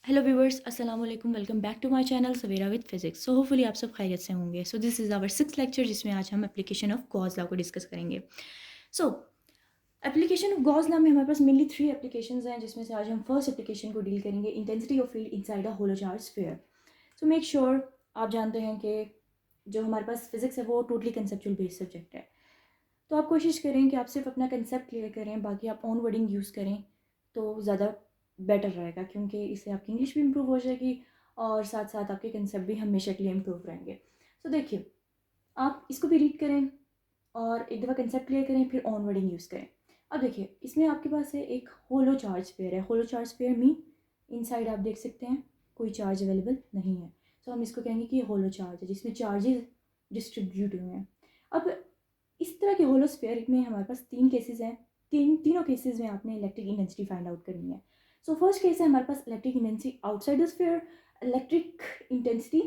Hello viewers, अस्सलाम वालेकुम। Welcome back to my channel Savera with physics. So hopefully आप सब खैरियत से होंगे। So this is our six lecture, जिसमें आज हम एप्लीकेशन ऑफ गॉस लॉ को डिस्कस करेंगे। So application of Gauss law में हमारे पास मेनली थ्री एप्लीकेशंस हैं, जिसमें से आज हम फर्स्ट एप्लीकेशन को डील करेंगे, intensity of field inside a hollow charge sphere. So make sure आप जानते हैं कि जो हमारे पास फिजिक्स है वो टोटली कंसेप्चुअल बेस्ड सब्जेक्ट है। तो आप कोशिश करें कि आप सिर्फ अपना कंसेप्ट क्लियर करें, बाकी आप ऑन वर्डिंग यूज़ करें तो ज़्यादा बेटर रहेगा, क्योंकि इससे आपकी इंग्लिश भी इम्प्रूव हो जाएगी और साथ साथ आपके कंसेप्ट भी हमेशा के लिए इम्प्रूव रहेंगे। तो देखिए, आप इसको भी रीड करें और एक दफ़ा कंसेप्ट क्लियर करें, फिर ऑन वर्डिंग यूज़ करें। अब देखिए, इसमें आपके पास है एक होलो चार्ज स्फीयर है। होलो चार्ज स्फीयर मीन इनसाइड आप देख सकते हैं कोई चार्ज अवेलेबल नहीं है। तो हम इसको कहेंगे कि ये होलो चार्ज है, जिसमें चार्जेस डिस्ट्रीब्यूट हुए हैं। अब इस तरह के होलो स्फीयर में हमारे पास तीन केसेस हैं। तीनों केसेस में आपने इलेक्ट्रिक इंटेंसिटी फाइंड आउट करनी है। सो फर्स्ट केस है हमारे पास electric intensity outside the sphere. Electric intensity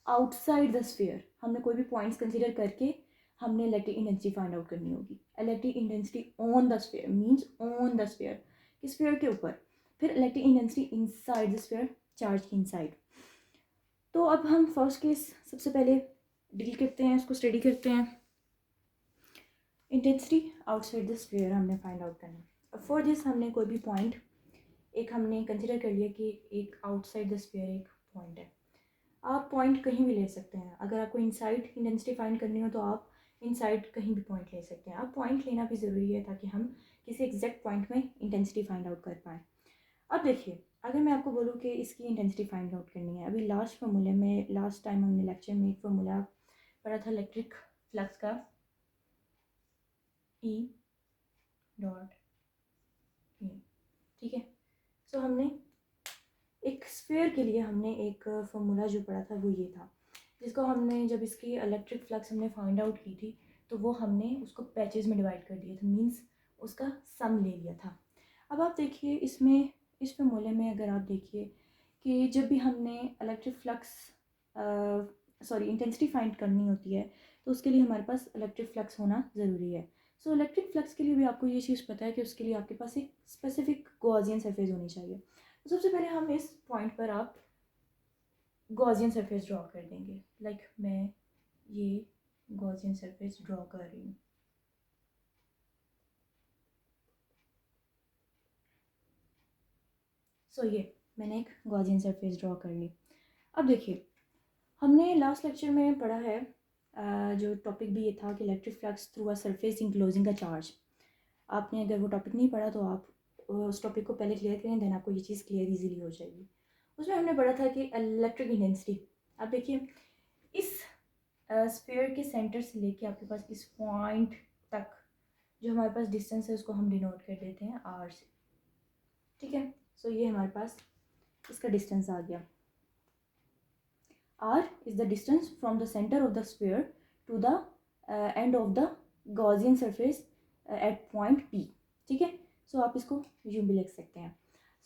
outside the sphere, हमने कोई भी पॉइंट्स कंसीडर करके हमने इलेक्ट्रिक इंटेंसिटी फाइंड आउट करनी होगी। Electric intensity on the sphere means on the sphere, कि स्फीयर के ऊपर। फिर electric intensity inside the sphere, charge की इनसाइड। तो अब हम फर्स्ट केस सबसे पहले डील करते हैं, उसको स्टडी करते हैं। इंटेंसिटी आउटसाइड द स्फीयर हमने फाइंड आउट करना है। अब फॉर दिस हमने कोई भी पॉइंट एक हमने कंसिडर कर लिया कि एक आउटसाइड द स्फीयर एक पॉइंट है। आप पॉइंट कहीं भी ले सकते हैं। अगर आपको इनसाइड इंटेंसिटी फाइंड करनी हो तो आप इनसाइड कहीं भी पॉइंट ले सकते हैं। आप पॉइंट लेना भी ज़रूरी है ताकि हम किसी एग्जैक्ट पॉइंट में इंटेंसिटी फाइंड आउट कर पाएँ। अब देखिए, अगर मैं आपको बोलूँ कि इसकी इंटेंसिटी फाइंड आउट करनी है, अभी लास्ट फार्मूले में, लास्ट टाइम हमने लेक्चर में एक फार्मूला पढ़ा था इलेक्ट्रिक फ्लक्स का, ई डॉट ए। ठीक है, सो हमने एक स्फीयर के लिए हमने एक फार्मूला जो पढ़ा था वो ये था, जिसको हमने जब इसकी इलेक्ट्रिक फ्लक्स हमने फाइंड आउट की थी तो वो हमने उसको पैचेस में डिवाइड कर दिया था, मींस उसका सम ले लिया था। अब आप देखिए, इसमें इस फार्मूले में अगर आप देखिए कि जब भी हमने electric flux sorry intensity find करनी होती है तो उसके लिए हमारे पास इलेक्ट्रिक फ्लक्स होना ज़रूरी है। सो इलेक्ट्रिक फ्लक्स के लिए भी आपको ये चीज़ पता है कि उसके लिए आपके पास एक स्पेसिफिक गॉसियन सरफेस होनी चाहिए। तो सबसे पहले हम इस पॉइंट पर आप गॉसियन सरफेस ड्रॉ कर देंगे। लाइक मैं ये गॉसियन सरफेस ड्रॉ कर रही हूँ। सो ये मैंने एक गॉसियन सरफेस ड्रॉ कर ली। अब देखिए, हमने लास्ट लेक्चर में पढ़ा है, जो टॉपिक भी ये था कि electric flux through a surface enclosing a charge. आपने अगर वो टॉपिक नहीं पढ़ा तो आप उस टॉपिक को पहले क्लियर करें, देन आपको ये चीज़ क्लियर ईजीली हो जाएगी। उसमें हमने पढ़ा था कि इलेक्ट्रिक इंटेंसिटी, आप देखिए इस स्फीयर के सेंटर से लेके आपके पास इस पॉइंट तक जो हमारे पास डिस्टेंस है उसको हम डिनोट कर देते हैं आर से। ठीक है, सो ये हमारे पास इसका डिस्टेंस आ गया। r is the distance from the center of the sphere to the end of the Gaussian surface at point P। ठीक है, सो आप इसको यूँ भी लिख सकते हैं।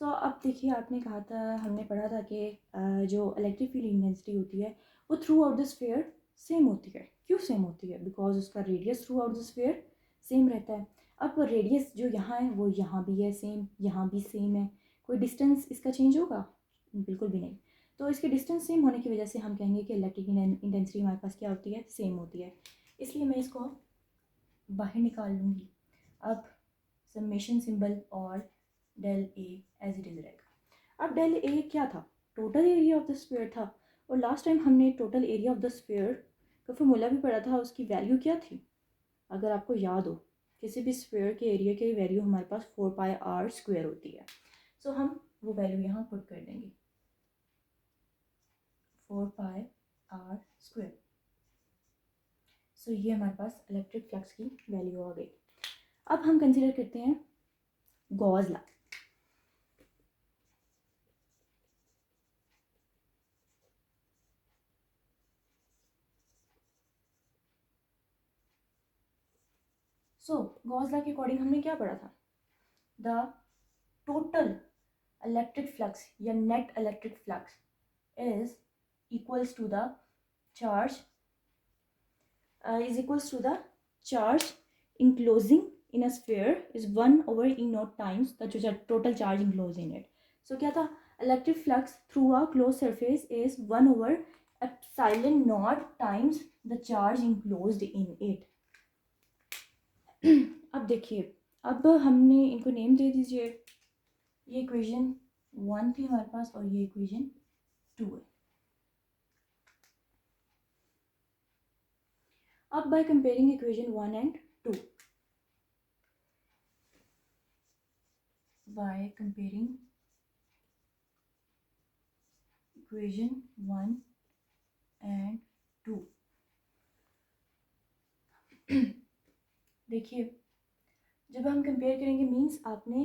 सो अब देखिए, आपने कहा था, हमने पढ़ा था कि जो इलेक्ट्रिक फील्ड इंटेंसिटी होती है वो through out the sphere same होती है। क्यों सेम होती है? बिकॉज उसका radius through out the sphere same रहता है। अब रेडियस जो यहाँ है वो यहाँ भी है सेम, यहाँ भी सेम है। कोई डिस्टेंस इसका चेंज होगा? बिल्कुल भी नहीं। तो इसके डिस्टेंस सेम होने की वजह से हम कहेंगे कि इलेक्ट्रिक इंटेंसिटी हमारे पास क्या होती है? सेम होती है। इसलिए मैं इसको बाहर निकाल लूँगी। अब समेशन सिंबल और del A as it is रहेगा। अब डेल ए क्या था? Total area of the sphere था। और लास्ट टाइम हमने total area of the sphere का फॉर्मूला भी पढ़ा था। उसकी वैल्यू क्या थी? अगर आपको याद हो, किसी भी स्फीयर के एरिया की वैल्यू हमारे पास 4πr² होती है। सो हम वो वैल्यू यहाँ पुट कर देंगे, 4πr²। सो ये हमारे पास इलेक्ट्रिक फ्लक्स की वैल्यू आ गई। अब हम कंसिडर करते हैं Gauss law. So Gauss law के अकॉर्डिंग हमने क्या पढ़ा था? द टोटल इलेक्ट्रिक फ्लक्स या net electric flux is equals to the charge enclosing in a sphere is 1/e0 times the total charge enclosed in it. सो क्या था, electric flux through a close surface is 1 over epsilon naught times the charge enclosed in it. अब देखिए, अब हमने इनको name दे दीजिए। ये equation 1 थी हमारे पास और ये इक्वेशन 2 है। अब by comparing equation 1 and 2, by comparing equation 1 and 2, देखिए जब हम कंपेयर करेंगे मींस आपने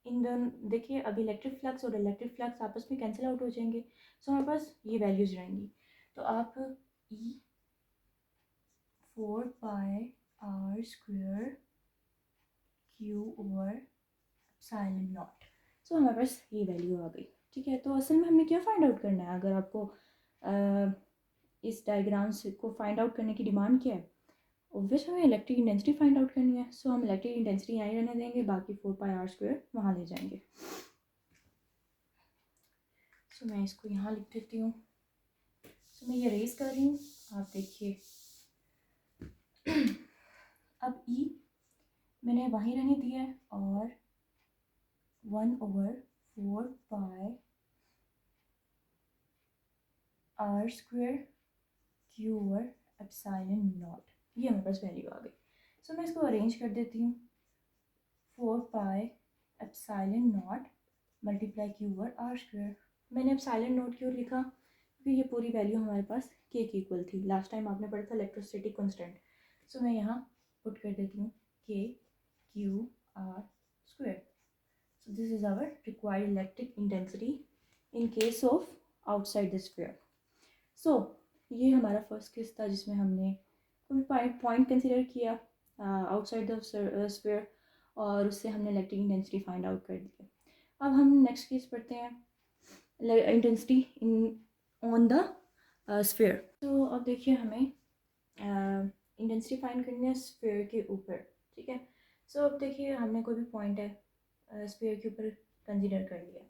इन दोनों, देखिए अब इलेक्ट्रिक फ्लक्स और इलेक्ट्रिक फ्लक्स आपस में कैंसिल आउट हो जाएंगे, सो हमारे पास ये वैल्यूज रहेंगी। तो आप E 4πr² Q over epsilon naught, so हमारे पास ये वैल्यू आ गई। ठीक है, तो असल में हमने क्या फाइंड आउट करना है, अगर आपको इस डायग्राम से को फाइंड आउट करने की डिमांड क्या है, ऑब्वियस हमें इलेक्ट्रिक इंटेंसिटी फाइंड आउट करनी है। सो हम इलेक्ट्रिक इंटेंसिटी यहाँ रहने देंगे, बाकी 4πr² वहाँ ले जाएंगे। सो मैं इसको यहाँ लिख देती हूँ। सो मैं ये रेज कर रही हूँ, आप देखिए अब ई मैंने वहीं रहने दिया है और 1/4πr² Q over epsilon not, ये हमारे पास वैल्यू आ गई। सो मैं इसको अरेंज कर देती हूँ, 4π epsilon naught multiply Q over r²। मैंने एप्सिलॉन नॉट क्यों लिखा, क्योंकि ये पूरी वैल्यू हमारे पास k की इक्वल थी। लास्ट टाइम आपने पढ़ा था इलेक्ट्रोस्टैटिक कांस्टेंट। सो मैं यहाँ पुट कर देती हूँ k q r²। So this is our required electric intensity in case of outside the sphere. So ये हमारा फर्स्ट केस था जिसमें हमने कोई पॉइंट कंसिडर किया आउटसाइड द स्फीयर और उससे हमने इलेक्ट्रिक इंटेंसिटी फाइंड आउट कर दी। अब हम नेक्स्ट केस पढ़ते हैं, intensity in on the sphere. तो अब देखिए हमें इंटेंसिटी फाइंड करनी है स्फीयर के ऊपर। ठीक है, सो अब देखिए हमने कोई भी पॉइंट है स्फीयर के ऊपर कंसिडर कर लिया।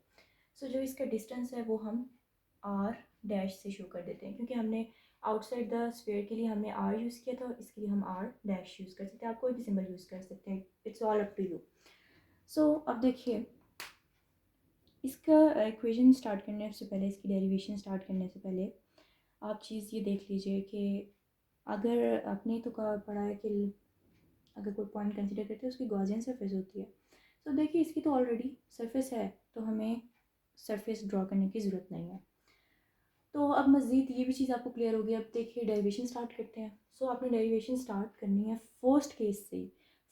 सो जो इसका डिस्टेंस है वो हम r डैश से शो कर देते हैं, क्योंकि हमने आउटसाइड द स्फीयर के लिए हमने r यूज़ किया था, इसके लिए हम r डैश यूज़ कर सकते हैं। आप कोई भी सिंबल यूज़ कर सकते हैं, it's all up to you. So अब देखिए इसका इक्वेशन स्टार्ट करने से पहले, इसकी डेरिवेशन स्टार्ट करने से पहले आप चीज़ ये देख लीजिए कि अगर आपने तो पढ़ा है कि अगर कोई पॉइंट कंसिडर करते हैं उसकी गॉसियन सरफेस होती है। तो देखिए इसकी तो ऑलरेडी सरफेस है, तो हमें सरफेस ड्रॉ करने की ज़रूरत नहीं है। तो अब मज़ीद ये भी चीज़ आपको क्लियर होगी। अब देखिए डेरिवेशन स्टार्ट करते हैं। सो आपने डेरिवेशन स्टार्ट करनी है फर्स्ट केस से।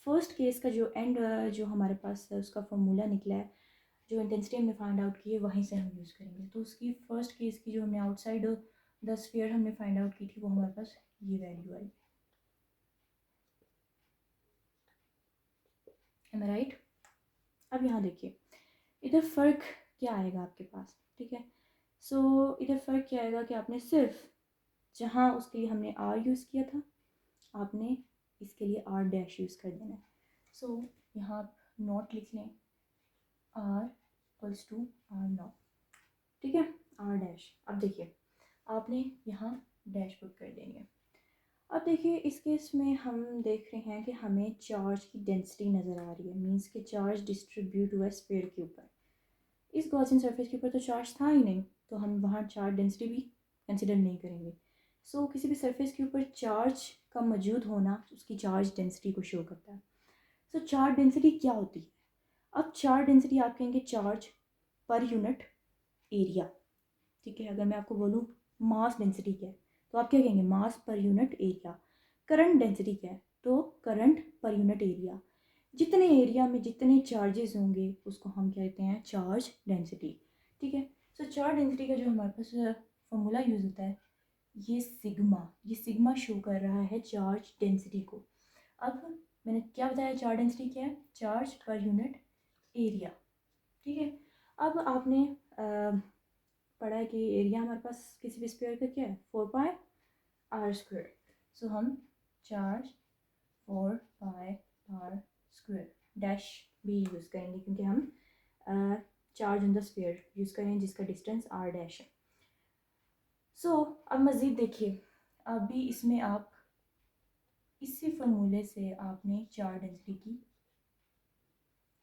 फर्स्ट केस का जो एंड जो हमारे पास है उसका फॉर्मूला निकला है, जो इंटेंसिटी हमने फाइंड आउट की है वहीं से हम यूज़ करेंगे। तो उसकी फर्स्ट केस की जो हमने आउटसाइड द स्फीयर हमने फाइंड आउट की थी वो हमारे पास ये वैल्यू आई। एम आई राइट? अब यहाँ देखिए इधर फ़र्क क्या आएगा आपके पास। ठीक है, सो इधर फ़र्क क्या आएगा कि आपने सिर्फ जहाँ उसके लिए हमने r यूज़ किया था आपने इसके लिए r डैश यूज़ कर देना है। सो यहाँ आप नॉट लिख लें, r equals to r naught. ठीक है, r डैश। अब देखिए आपने यहाँ डैश पुट कर देनी है। अब देखिए इस केस में हम देख रहे हैं कि हमें चार्ज की डेंसिटी नज़र आ रही है, मींस कि चार्ज डिस्ट्रीब्यूट हुआ है स्फीयर के ऊपर। इस गॉसियन सरफेस के ऊपर तो चार्ज था ही नहीं, तो हम वहाँ चार्ज डेंसिटी भी कंसिडर नहीं करेंगे। सो किसी भी सरफेस के ऊपर चार्ज का मौजूद होना उसकी चार्ज डेंसिटी को शो करता है। सो चार्ज डेंसिटी क्या होती है? अब चार्ज डेंसिटी आप कहेंगे चार्ज पर यूनिट एरिया। ठीक है, अगर मैं आपको बोलूँ मास डेंसिटी क्या है तो आप क्या कहेंगे, मास per unit area. Current density क्या है, तो करंट पर यूनिट एरिया। जितने एरिया में जितने चार्जेस होंगे उसको हम कहते हैं चार्ज डेंसिटी। ठीक है, सो चार्ज डेंसिटी का जो हमारे पास फॉर्मूला यूज़ होता है ये सिग्मा शो कर रहा है चार्ज डेंसिटी को। अब मैंने क्या बताया, चार्ज डेंसिटी क्या है, चार्ज पर यूनिट एरिया। ठीक है, अब आपने पढ़ा है कि एरिया हमारे पास किसी भी स्फीयर का क्या है, 4πr²। सो हम चार्ज 4πr² डैश भी यूज़ करेंगे, क्योंकि हम charge on the sphere use करें जिसका डिस्टेंस r डैश है। सो अब मज़ीद देखिए, अभी इसमें आप इसी फार्मूले से आपने चार्ज डेंसिटी की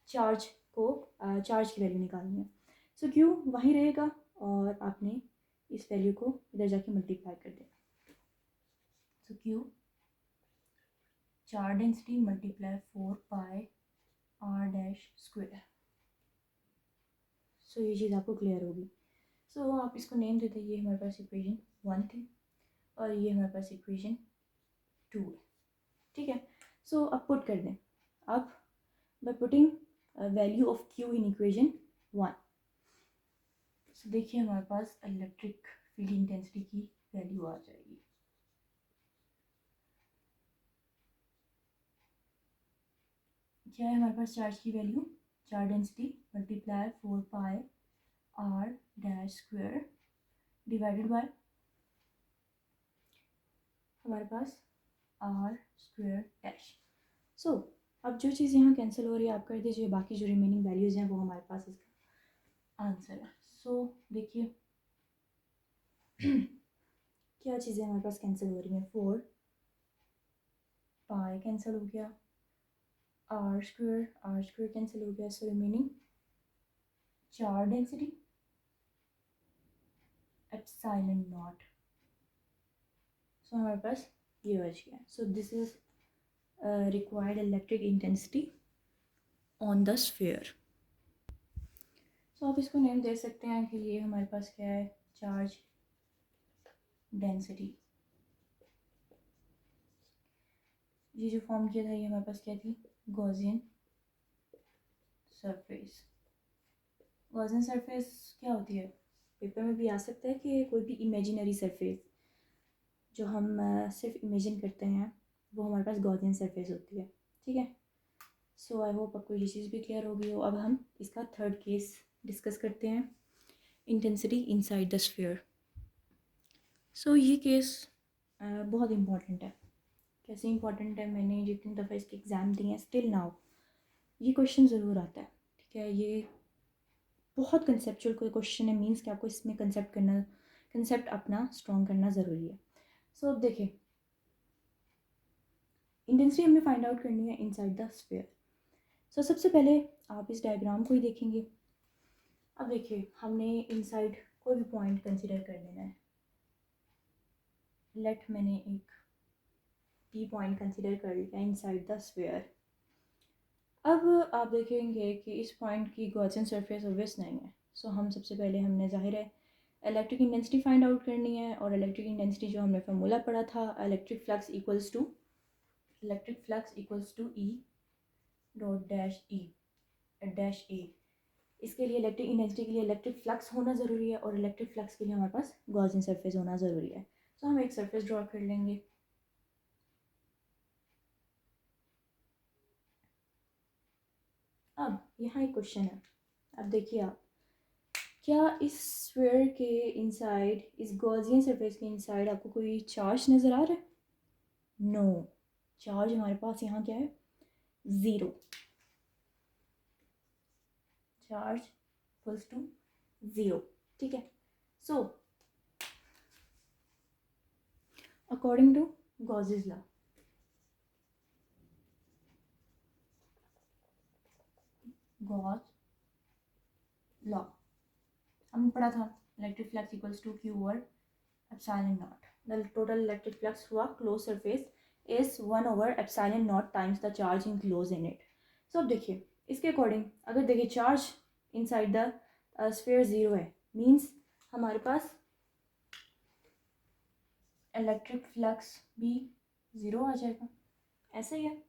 चार्ज की वैल्यू निकालनी है। सो क्यू वहीं रहेगा और आपने इस वैल्यू को इधर जाके मल्टीप्लाई कर देना। सो क्यू चार्ज डेंसिटी मल्टीप्लाई 4 पाई r डैश स्क्वायर। सो ये चीज़ आपको क्लियर होगी। सो आप इसको नेम देते, ये हमारे पास इक्वेशन 1 थी और ये हमारे पास इक्वेशन 2 है, ठीक है। सो अब पुट कर दें, अब by putting value of Q in equation 1। सो देखिए हमारे पास इलेक्ट्रिक फील्ड इंटेंसिटी की वैल्यू आ जाएगी। क्या है हमारे पास चार्ज की value? Charge density multiply 4 pi r dash square divided by हमारे पास r स्क्वायर डैश। सो अब जो चीज़ यहाँ कैंसिल हो रही है आप कर दीजिए, बाकी जो रिमेनिंग वैल्यूज़ हैं वो हमारे पास इसका आंसर है। सो देखिए क्या चीज़ें हमारे पास कैंसिल हो रही हैं, 4 पाई कैंसिल हो गया, r स्क्वायर कैंसिल हो गया। So remaining charge density epsilon naught. So हमारे पास ये बच गया। So this is required electric intensity on the sphere. So आप इसको नेम दे सकते हैं कि ये हमारे पास क्या है, चार्ज डेंसिटी। ये जो फॉर्म किया था ये हमारे पास क्या थी, गॉसियन सरफेस। गॉसियन सरफेस क्या होती है, पेपर में भी आ सकता है कि कोई भी इमेजिनरी सरफेस जो हम सिर्फ इमेजिन करते हैं वो हमारे पास गॉसियन सरफेस होती है, ठीक है। सो आई होप आपको ये चीज़ भी क्लियर होगी हो। अब हम इसका थर्ड केस डिस्कस करते हैं, intensity inside the sphere. So ये केस बहुत इम्पॉर्टेंट है। कैसे इंपॉर्टेंट है, मैंने जितनी दफ़ा इसके एग्ज़ाम दिए हैं स्टिल नाउ ये क्वेश्चन ज़रूर आता है, ठीक है। ये बहुत कंसेप्चुअल कोई क्वेश्चन है, मींस कि आपको इसमें कंसेप्ट अपना स्ट्रॉन्ग करना ज़रूरी है। सो अब देखिए इंटेंसिटी हमने फाइंड आउट करनी है इनसाइड द स्फीयर। सो सबसे पहले आप इस डायग्राम को ही देखेंगे। अब देखिए हमने इनसाइड कोई भी पॉइंट कंसिडर कर लेना है। लेट मैंने एक पी पॉइंट कंसिडर कर लिया इनसाइड द स्फीयर। अब आप देखेंगे कि इस पॉइंट की गॉसियन सरफेस ऑब्वियस नहीं है। सो हम सबसे पहले हमने जाहिर है इलेक्ट्रिक इंटेंसिटी फाइंड आउट करनी है, और इलेक्ट्रिक इंटेंसिटी जो हमने फार्मूला पढ़ा था, electric flux equals to E dot dash A. इसके लिए इलेक्ट्रिक इंटेंसिटी के लिए इलेक्ट्रिक फ्लक्स होना ज़रूरी है, और इलेक्ट्रिक फ्लक्स के लिए हमारे पास गॉसियन सरफेस होना ज़रूरी है। सो हम एक सरफेस ड्रॉ कर लेंगे। अब यहाँ एक क्वेश्चन है, अब देखिए आप, क्या इस स्फीयर के इनसाइड, इस गॉसियन सरफेस के इनसाइड आपको कोई चार्ज नज़र आ रहा है? नो, चार्ज हमारे पास यहाँ क्या है, zero. Charge equals to zero, ठीक है। So according to Gauss's law, Gauss law हमने पढ़ा था, electric flux equals to Q over epsilon naught. The total electric flux हुआ close surface is 1 over epsilon naught times the charge in close in it. So अब देखिए इसके according, अगर देखिए charge inside the sphere zero है, means हमारे पास electric flux भी ज़ीरो आ जाएगा, ऐसा ही है।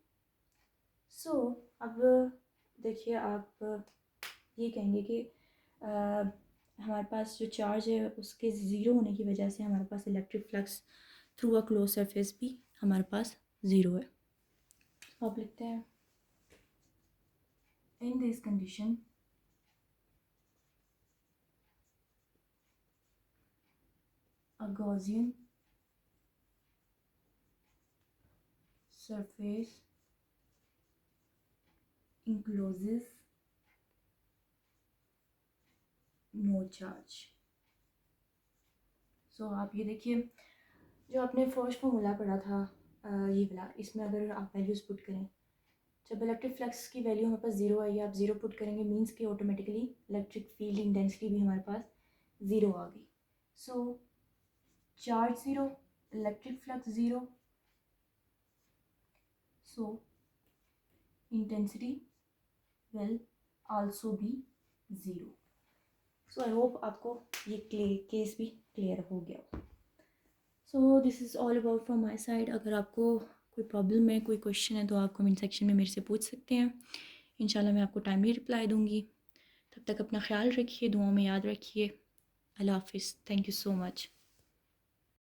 सो अब देखिए आप ये कहेंगे कि हमारे पास जो चार्ज है उसके ज़ीरो होने की वजह से हमारे पास electric flux through a close surface भी हमारे पास ज़ीरो है। तो आप लिखते हैं in this condition a Gaussian surface encloses no charge. So आप ये देखिए, जो आपने फर्स्ट फॉर्मूला पढ़ा था ये वाला, इसमें अगर आप वैल्यूज़ पुट करें, जब इलेक्ट्रिक फ्लक्स की वैल्यू हमारे पास ज़ीरो आई, आप ज़ीरो पुट करेंगे, मीन्स कि ऑटोमेटिकली इलेक्ट्रिक फील्ड इंटेंसिटी भी हमारे पास ज़ीरो आ गई। So charge zero, electric flux zero, so intensity will also be zero. So I hope आपको ये केस भी क्लियर हो गया। So this is all about from my side. अगर आपको कोई प्रॉब्लम है, कोई क्वेश्चन है, तो आप कमेंट सेक्शन में मेरे से पूछ सकते हैं। इंशाल्लाह मैं आपको टाइमली रिप्लाई दूँगी। तब तक अपना ख्याल रखिए, दुआओं में याद रखिए। अल्लाह हाफ़िज़। Thank you so much.